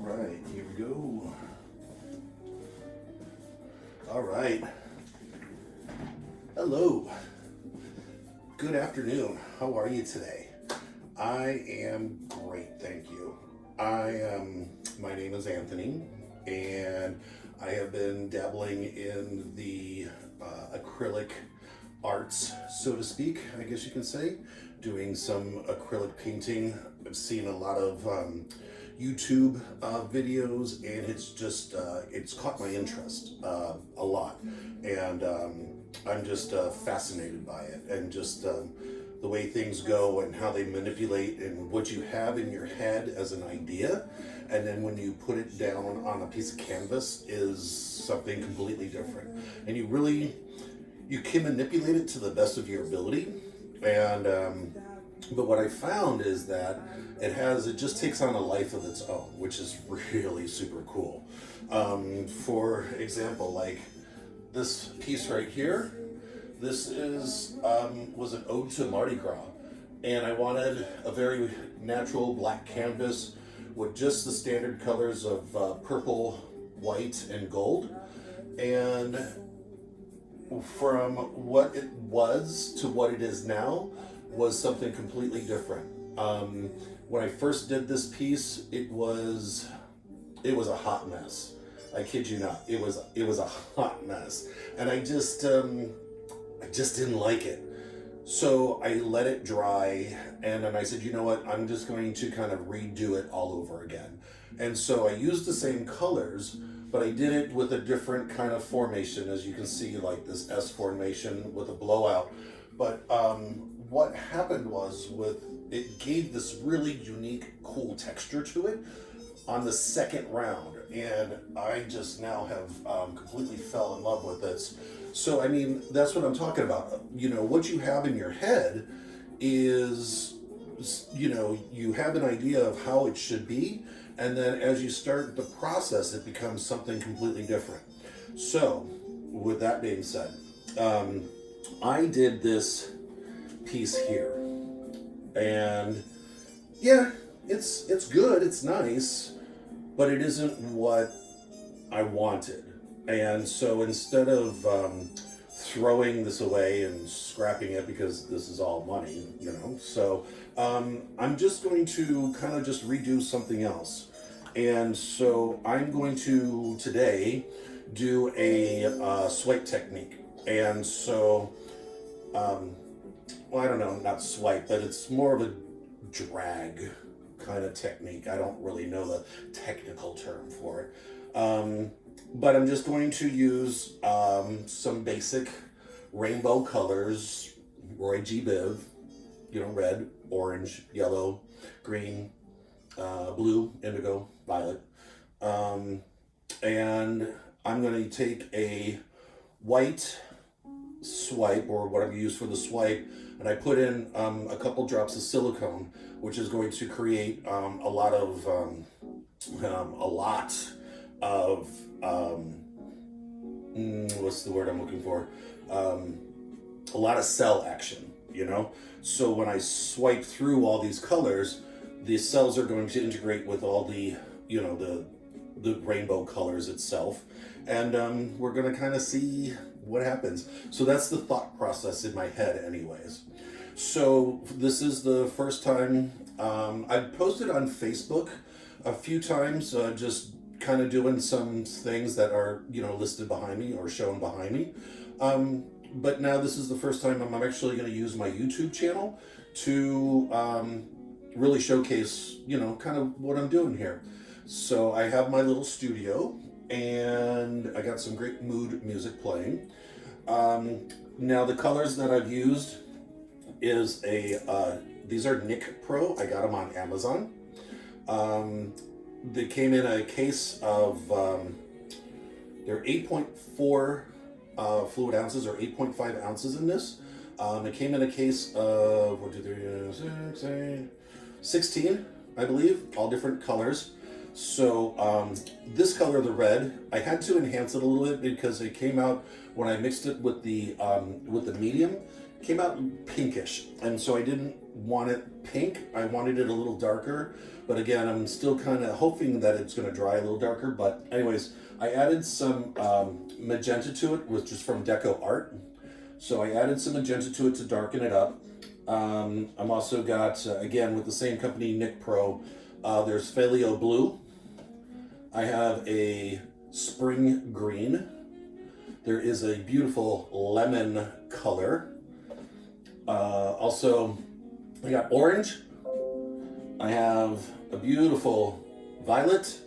right, here we go. All right. Hello. Good afternoon. How are you today? I am great, thank you. My name is Anthony, and I have been dabbling in the acrylic arts, so to speak, I guess you can say, doing some acrylic painting. I've seen a lot of YouTube videos, and it's just it's caught my interest a lot, and I'm just fascinated by it, and just the way things go and how they manipulate and what you have in your head as an idea, and then when you put it down on a piece of canvas is something completely different, and you can manipulate it to the best of your ability. And but what I found is that it just takes on a life of its own, which is really super cool. For example, like this piece right here, this was an ode to Mardi Gras, and I wanted a very natural black canvas with just the standard colors of purple, white, and gold. And from what it was to what it is now was something completely different. When I first did this piece, it was a hot mess. I kid you not, it was a hot mess, and I just didn't like it. So I let it dry, and then I said, you know what, I'm just going to kind of redo it all over again. And so I used the same colors, but I did it with a different kind of formation, as you can see, like this S formation with a blowout. But what happened was it gave this really unique, cool texture to it on the second round, and I just now have completely fell in love with this. So I mean, that's what I'm talking about. You know, what you have in your head is, you know, you have an idea of how it should be, and then as you start the process, it becomes something completely different. So with that being said, I did this piece here, and yeah, it's good, it's nice, but it isn't what I wanted. And so instead of throwing this away and scrapping it, because this is all money, you know, so I'm just going to kind of just redo something else. And so I'm going to today do a swipe technique. And so well, I don't know, not swipe, but it's more of a drag kind of technique. I don't really know the technical term for it. But I'm just going to use some basic rainbow colors, Roy G. Biv, you know, red, orange, yellow, green, blue, indigo, violet. And I'm going to take a white swipe, or whatever you use for the swipe, and I put in a couple drops of silicone, which is going to create a lot of what's the word I'm looking for? A lot of cell action, you know? So when I swipe through all these colors, the cells are going to integrate with all the, you know, the rainbow colors itself. And we're gonna kind of see what happens. So that's the thought process in my head anyways. So this is the first time I've posted on Facebook a few times, just kind of doing some things that are, you know, listed behind me or shown behind me. But now this is the first time I'm actually going to use my YouTube channel to really showcase, you know, kind of what I'm doing here. So I have my little studio, and I got some great mood music playing. Now the colors that I've used is these are Nick Pro. I got them on Amazon. They came in a case of, they're 8.4 fluid ounces, or 8.5 ounces in this. It came in a case of 16, I believe, all different colors. So this color, the red, I had to enhance it a little bit because it came out when I mixed it with the medium. came out pinkish, and so I didn't want it pink. I wanted it a little darker, but again, I'm still kind of hoping that it's going to dry a little darker. But anyways, I added some magenta to it, which is from Deco Art. So I added some magenta to it to darken it up. I'm also got, again, with the same company, Nick Pro, there's Paleo Blue. I have a Spring Green. There is a beautiful lemon color. Also, I got orange. I have a beautiful violet.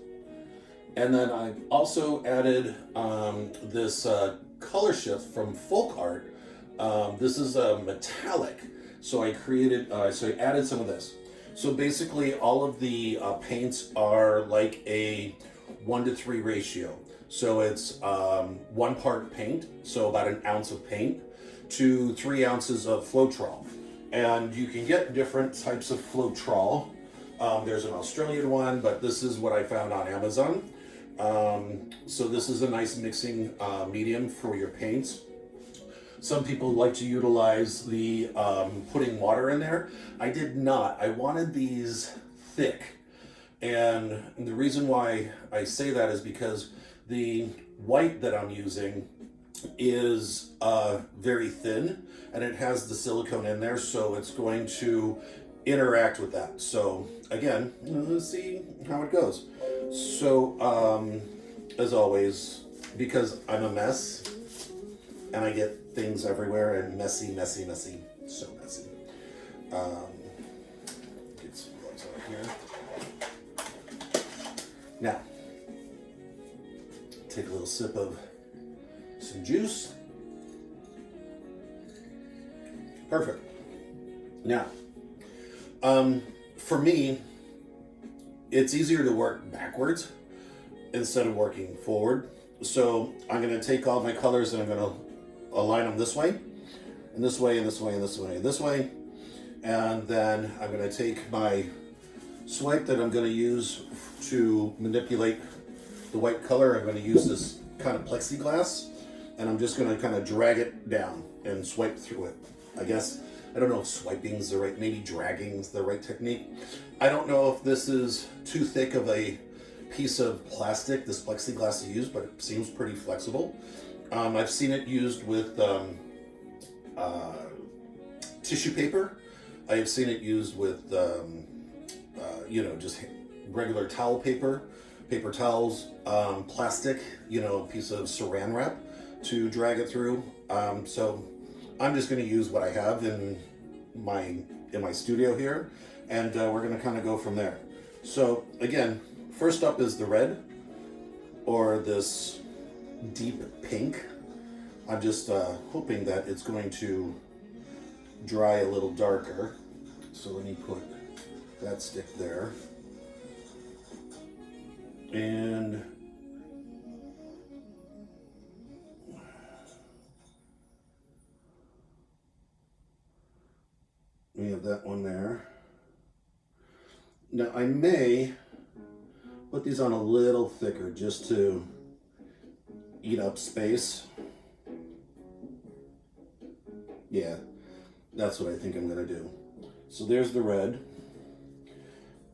And then I also added this color shift from Folk Art. This is a metallic. So I created, so I added some of this. So basically all of the paints are like a 1-to-3 ratio. So it's 1 part paint, so about an ounce of paint, to 3 ounces of Floetrol. And you can get different types of Floetrol. There's an Australian one, but this is what I found on Amazon. So this is a nice mixing medium for your paints. Some people like to utilize the putting water in there. I did not. I wanted these thick. And the reason why I say that is because the white that I'm using is very thin, and it has the silicone in there, so it's going to interact with that. So again, let's see how it goes. So as always, because I'm a mess and I get things everywhere and messy, so messy. Get some gloves out here. Now, take a little sip of some juice. Perfect. Now, for me, it's easier to work backwards instead of working forward. So I'm going to take all my colors and I'm going to align them this way, and this way, and this way, and this way, and this way. And then I'm going to take my swipe that I'm going to use to manipulate the white color. I'm going to use this kind of plexiglass, and I'm just going to kind of drag it down and swipe through it. I guess, I don't know if swiping is the right, maybe dragging is the right technique. I don't know if this is too thick of a piece of plastic, this plexiglass to use, but it seems pretty flexible. I've seen it used with tissue paper. I have seen it used with, just regular towel paper, paper towels, plastic, a piece of saran wrap to drag it through. So I'm just going to use what I have in my studio here, and we're going to kind of go from there. So again, first up is the red, or this deep pink. I'm just hoping that it's going to dry a little darker. So let me put that stick there. And we have that one there. Now I may put these on a little thicker just to eat up space. Yeah, that's what I think I'm gonna do. So there's the red,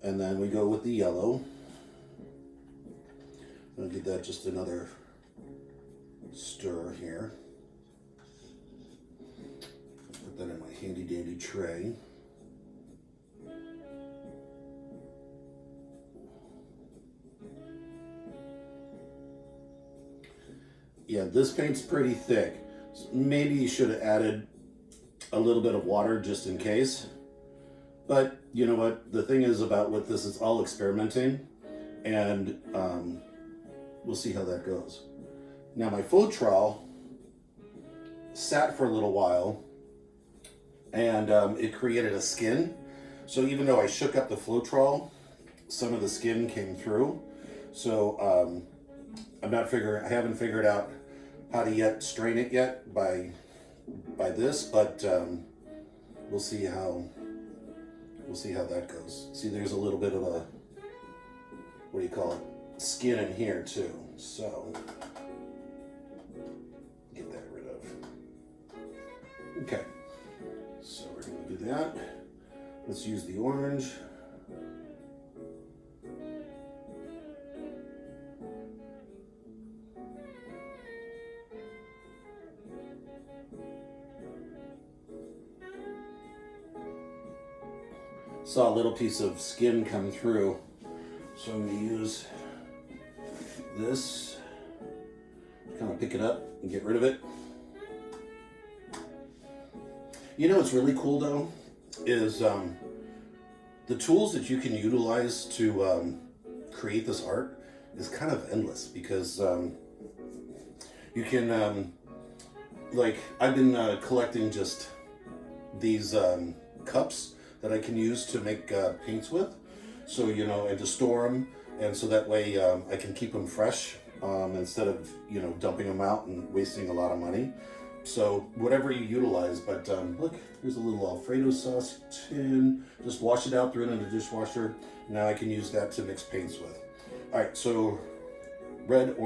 and then we go with the yellow. I'll give that just another stir here. Put that in my handy dandy tray. Yeah, this paint's pretty thick. Maybe you should have added a little bit of water just in case. But you know what? The thing is about with this, it's all experimenting, and we'll see how that goes. Now my Floetrol sat for a little while, and it created a skin. So even though I shook up the Floetrol, some of the skin came through. So I haven't figured out how to yet strain it yet by this, but we'll see how that goes. See, there's a little bit of a, what do you call it, skin in here too. So get that rid of. Okay, that. Let's use the orange. Saw a little piece of skin come through, so I'm going to use this, kind of pick it up and get rid of it. You know what's really cool though is the tools that you can utilize to create this art is kind of endless, because you can like I've been collecting just these cups that I can use to make paints with, so you know, and to store them, and so that way I can keep them fresh instead of, you know, dumping them out and wasting a lot of money. So whatever you utilize, but look, here's a little Alfredo sauce tin. Just wash it out, throw it in the dishwasher. Now I can use that to mix paints with. All right, so red,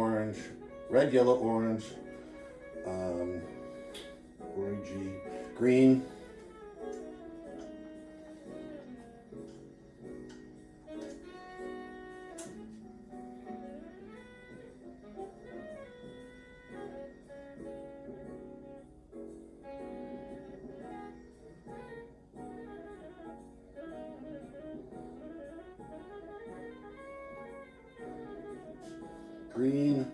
yellow, orange, orangey, green. Green.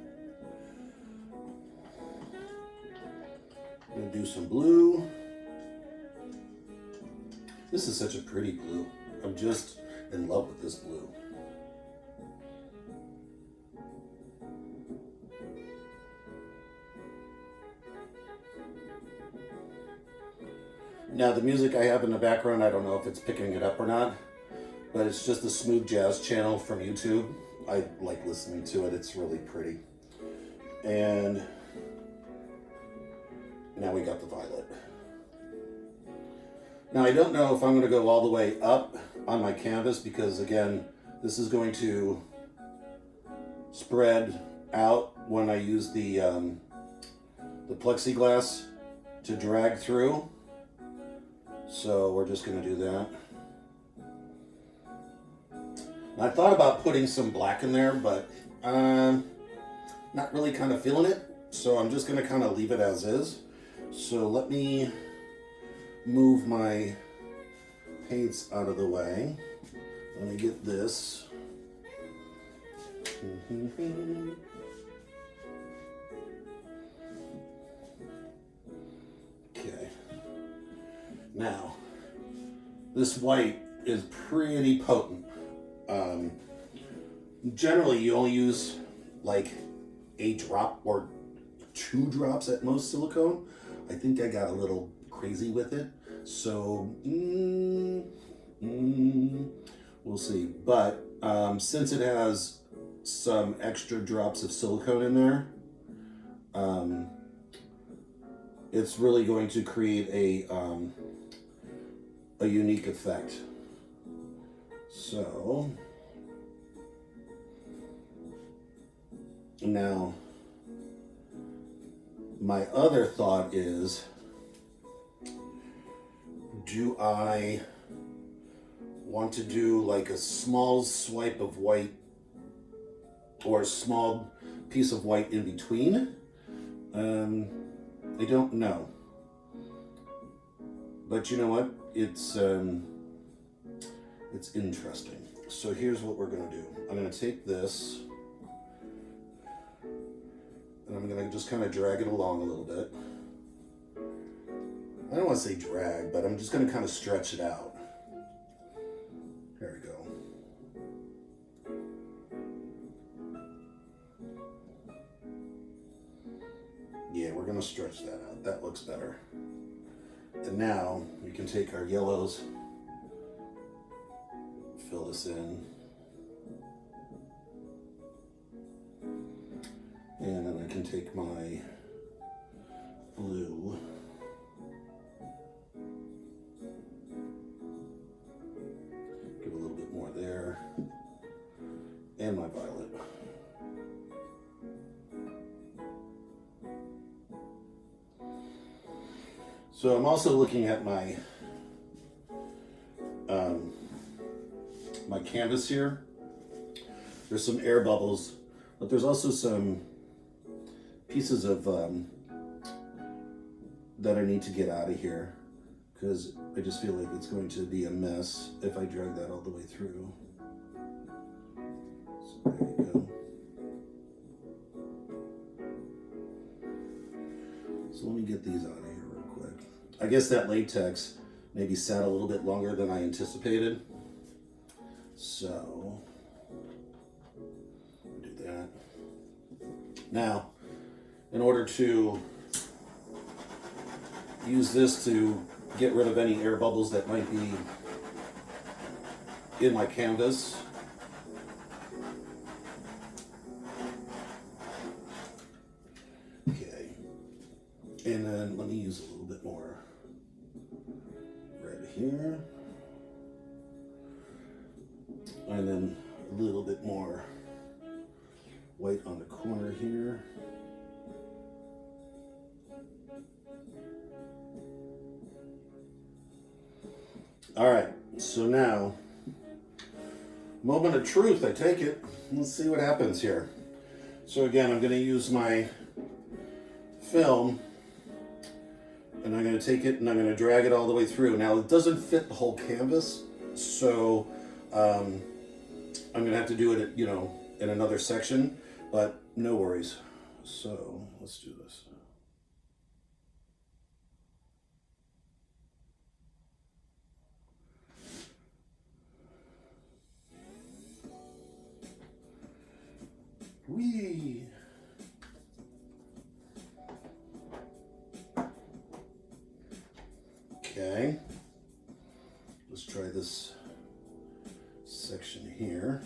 I'm gonna do some blue. This is such a pretty blue. I'm just in love with this blue. Now the music I have in the background, I don't know if it's picking it up or not, but it's just a smooth jazz channel from YouTube. I like listening to it, it's really pretty. And now we got the violet. Now I don't know if I'm gonna go all the way up on my canvas, because again, this is going to spread out when I use the plexiglass to drag through. So we're just gonna do that. I thought about putting some black in there, but not really kind of feeling it. So I'm just gonna kind of leave it as is. So let me move my paints out of the way. Let me get this. Okay. Now, this white is pretty potent. Generally, you only use like a drop or 2 drops at most silicone. I think I got a little crazy with it, so we'll see. But since it has some extra drops of silicone in there, it's really going to create a unique effect. So now my other thought is, do I want to do like a small swipe of white or a small piece of white in between? I don't know. But you know what? It's interesting. So here's what we're gonna do. I'm gonna take this and I'm gonna just kind of drag it along a little bit. I don't want to say drag, but I'm just gonna kind of stretch it out. There we go. Yeah, we're gonna stretch that out. That looks better. And now we can take our yellows, fill this in, and then I can take my blue, give a little bit more there, and my violet. So I'm also looking at my canvas here. There's some air bubbles, but there's also some pieces of that I need to get out of here because I just feel like it's going to be a mess if I drag that all the way through. So there you go. So let me get these out of here real quick. I guess that latex maybe sat a little bit longer than I anticipated. So do that. Now, in order to use this to get rid of any air bubbles that might be in my canvas, okay, and then let me use a little bit more red here, and then a little bit more white on the corner here. All right, so now, moment of truth, I take it. Let's see what happens here. So again, I'm gonna use my film and I'm gonna take it and I'm gonna drag it all the way through. Now it doesn't fit the whole canvas, so I'm gonna have to do it, in another section, but no worries. So let's do this. Whee! Okay, let's try this section here.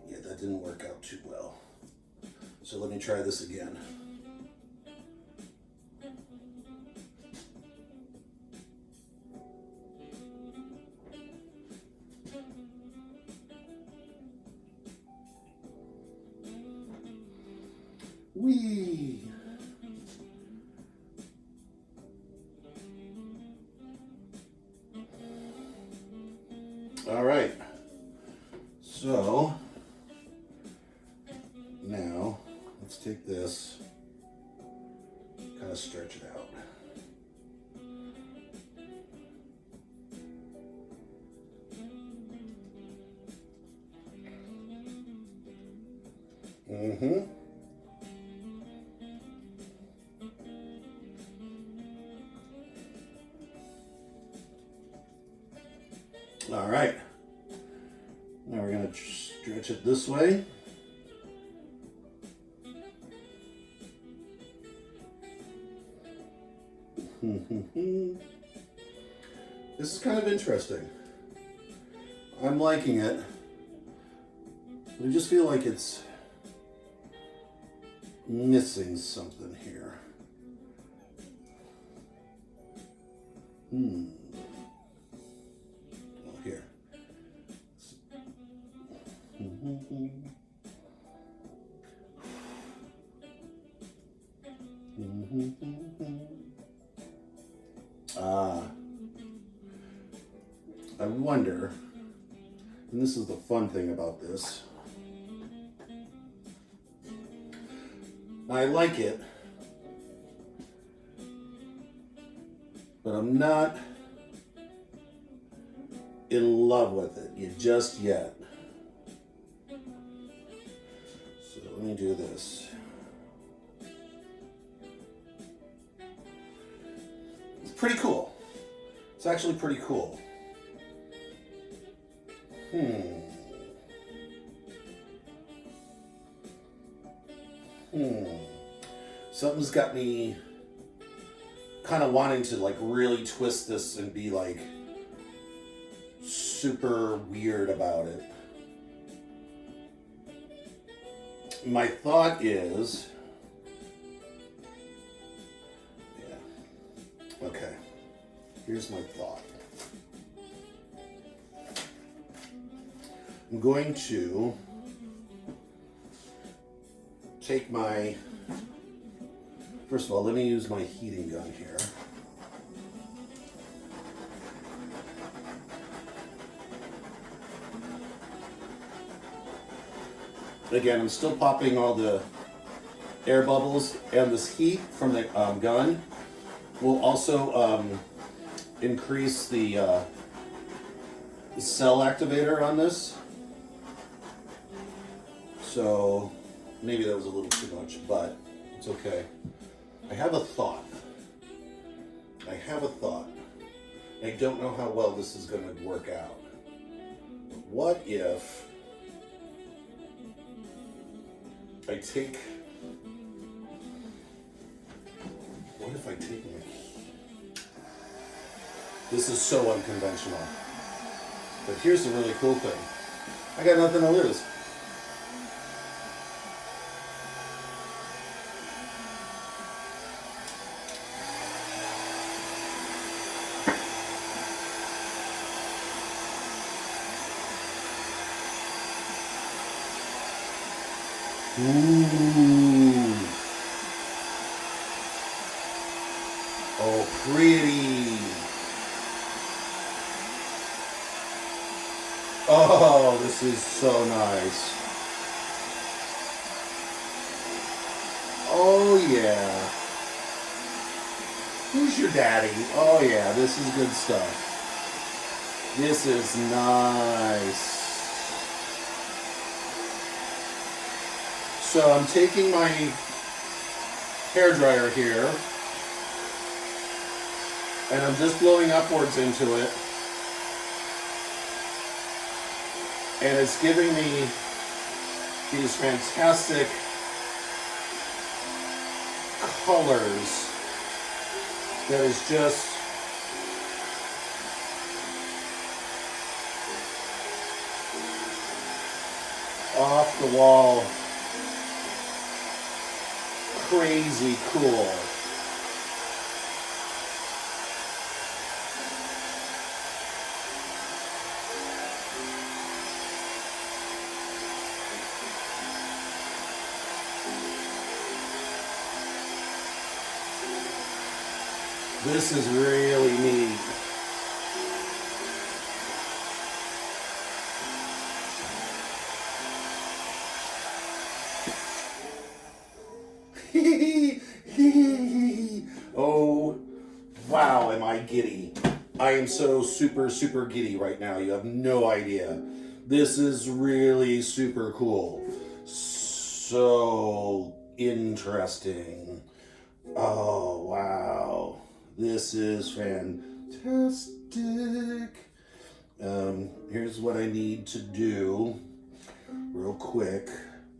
Yeah, that didn't work out too well. So let me try this again. Whee! All right, so now let's take this, kind of stretch it out. All right, now we're going to stretch it this way. This is kind of interesting. I'm liking it, but I just feel like it's missing something here. Here. I wonder, and this is the fun thing about this, I like it, but I'm not in love with it just yet. So let me do this. It's pretty cool. It's actually pretty cool. Something's got me kind of wanting to like really twist this and be like super weird about it. My thought is, okay, here's my thought. I'm going to take my, first of all, let me use my heating gun here. Again, I'm still popping all the air bubbles, and this heat from the gun will also increase the cell activator on this. So maybe that was a little too much, but it's okay. I have a thought. I don't know how well this is going to work out. What if I take my... This is so unconventional. But here's the really cool thing. I got nothing to lose. Ooh. Oh, pretty. Oh, this is so nice. Oh, yeah. Who's your daddy? Oh, yeah, this is good stuff. This is nice. So I'm taking my hairdryer here, and I'm just blowing upwards into it, and it's giving me these fantastic colors that is just off the wall. Crazy cool. This is really neat. Oh, wow, am I giddy. I am so super giddy right now. You have no idea. This is really super cool. So interesting. Oh, wow. This is fantastic. Here's what I need to do real quick.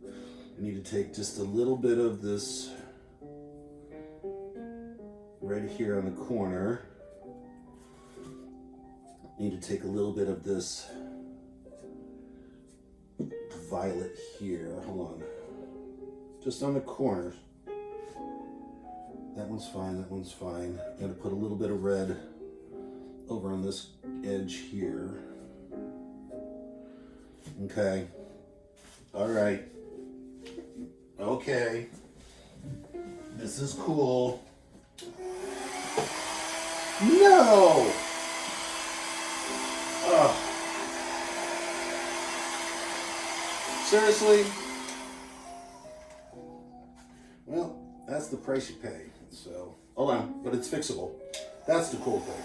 I need to take just a little bit of this right here on the corner. Need to take a little bit of this violet here. Hold on. Just on the corners. That one's fine, that one's fine. I'm gonna put a little bit of red over on this edge here. Okay. All right. Okay. This is cool. No! Ugh. Seriously? Well, that's the price you pay. So, hold on, but it's fixable. That's the cool thing.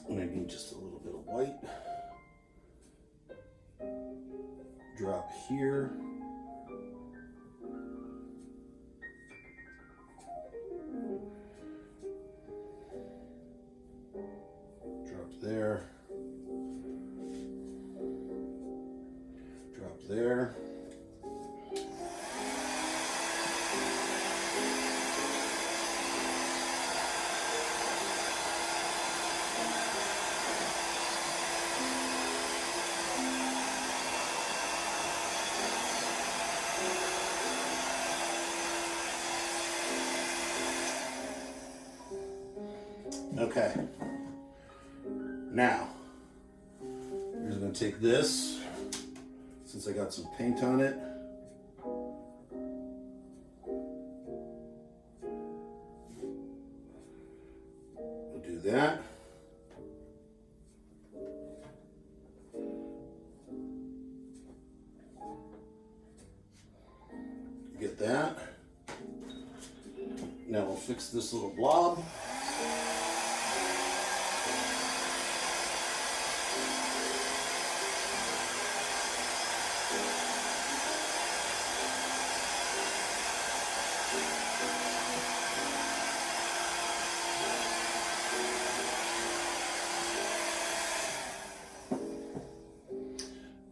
And I need just a little bit of white. Drop here. Drop there. Drop there. Okay. Now, we're just going to take this, since I got some paint on it. We'll do that. Get that. Now we'll fix this little blob.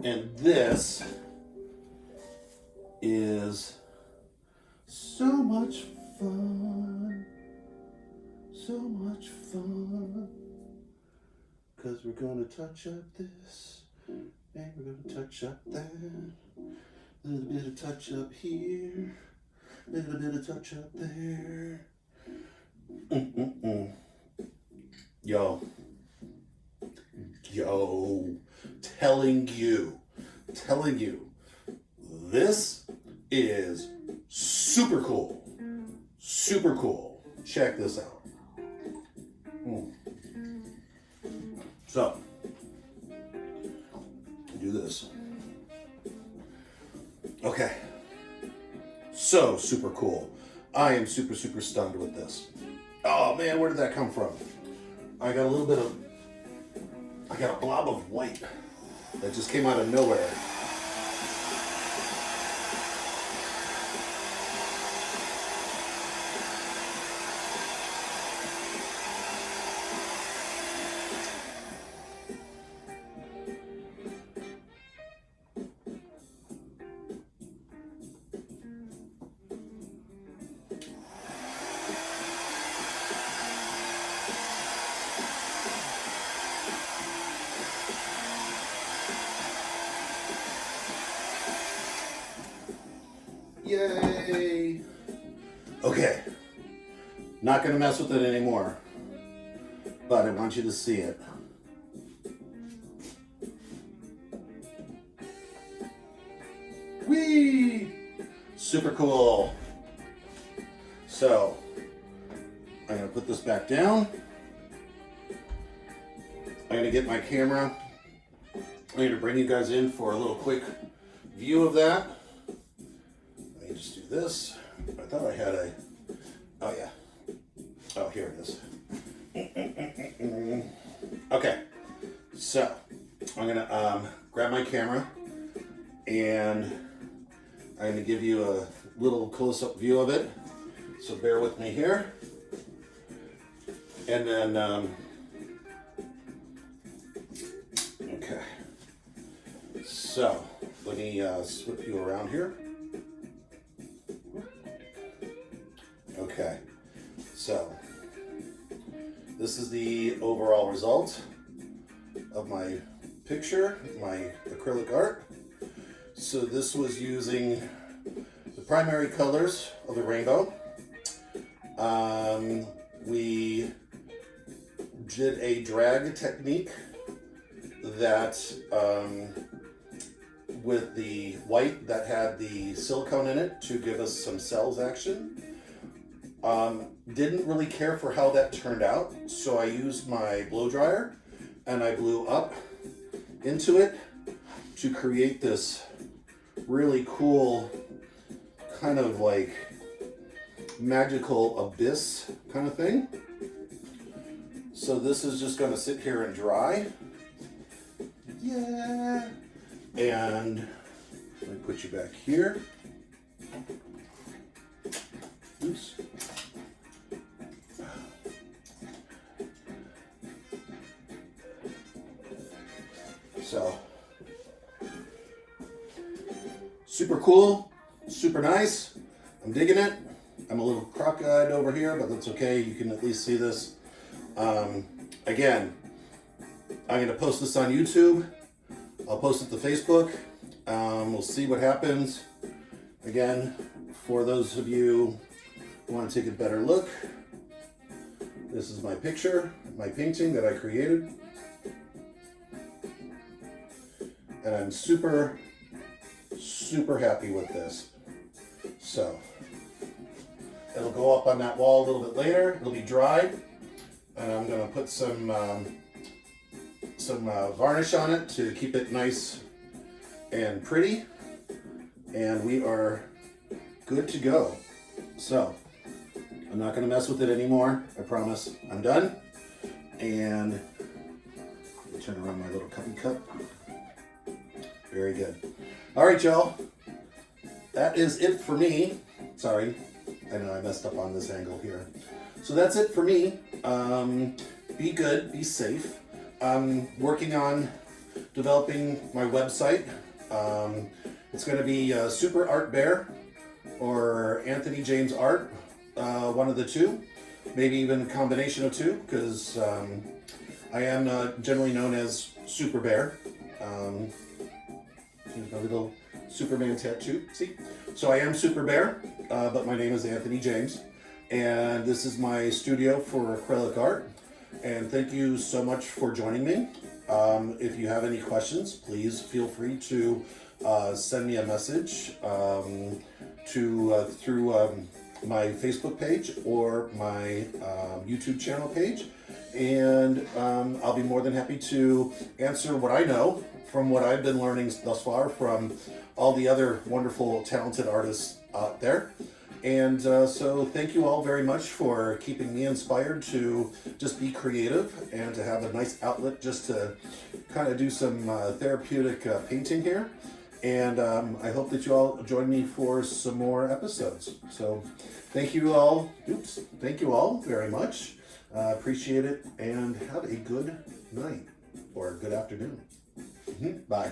And this is so much fun, so much fun, because we're going to touch up this, and we're going to touch up that, a little bit of touch up here, a little bit of touch up there. Yo, telling you, this is super cool. Super cool. Check this out. So, do this. Okay. So super cool. I am super stunned with this. Oh man, where did that come from? I got a blob of white that just came out of nowhere. Yay! Okay, not gonna mess with it anymore, but I want you to see it. Whee! Super cool. So, I'm gonna put this back down. I'm gonna get my camera. I'm gonna bring you guys in for a little quick view of that. Let me just do this. I thought I had a, oh yeah. Oh, here it is. Okay, so I'm gonna grab my camera and I'm gonna give you a little close-up view of it. So bear with me here. And then, okay. So let me swip you around here. Okay, so this is the overall result of my picture, my acrylic art. So this was using the primary colors of the rainbow. We did a drag technique that with the white that had the silicone in it to give us some cells action. Didn't really care for how that turned out, so I used my blow dryer and I blew up into it to create this really cool kind of like magical abyss kind of thing. So this is just going to sit here and dry. Yeah. And let me put you back here. Oops. So, super cool, super nice. I'm digging it. I'm a little crock-eyed over here, but that's okay. You can at least see this. Again, I'm going to post this on YouTube. I'll post it to Facebook. We'll see what happens. Again, for those of you who want to take a better look, This is my picture, my painting that I created. And I'm super, super happy with this. So, it'll go up on that wall a little bit later. It'll be dry. And I'm gonna put some varnish on it to keep it nice and pretty. And we are good to go. So, I'm not gonna mess with it anymore. I promise. I'm done. And let me turn around my little cupy cup. Very good. All right, y'all. That is it for me. Sorry, I know I messed up on this angle here. So that's it for me. Be good, be safe. I'm working on developing my website. It's going to be Super Art Bear or Anthony James Art, one of the two, maybe even a combination of two, because I am generally known as Super Bear. Here's my little Superman tattoo, see? So I am Super Bear, but my name is Anthony James, and this is my studio for acrylic art, and thank you so much for joining me. If you have any questions, please feel free to send me a message through my Facebook page or my YouTube channel page, and I'll be more than happy to answer what I know from what I've been learning thus far from all the other wonderful, talented artists out there. And so thank you all very much for keeping me inspired to just be creative and to have a nice outlet just to kind of do some therapeutic painting here. And I hope that you all join me for some more episodes. So thank you all. Thank you all very much. Appreciate it, and have a good night or good afternoon. Bye.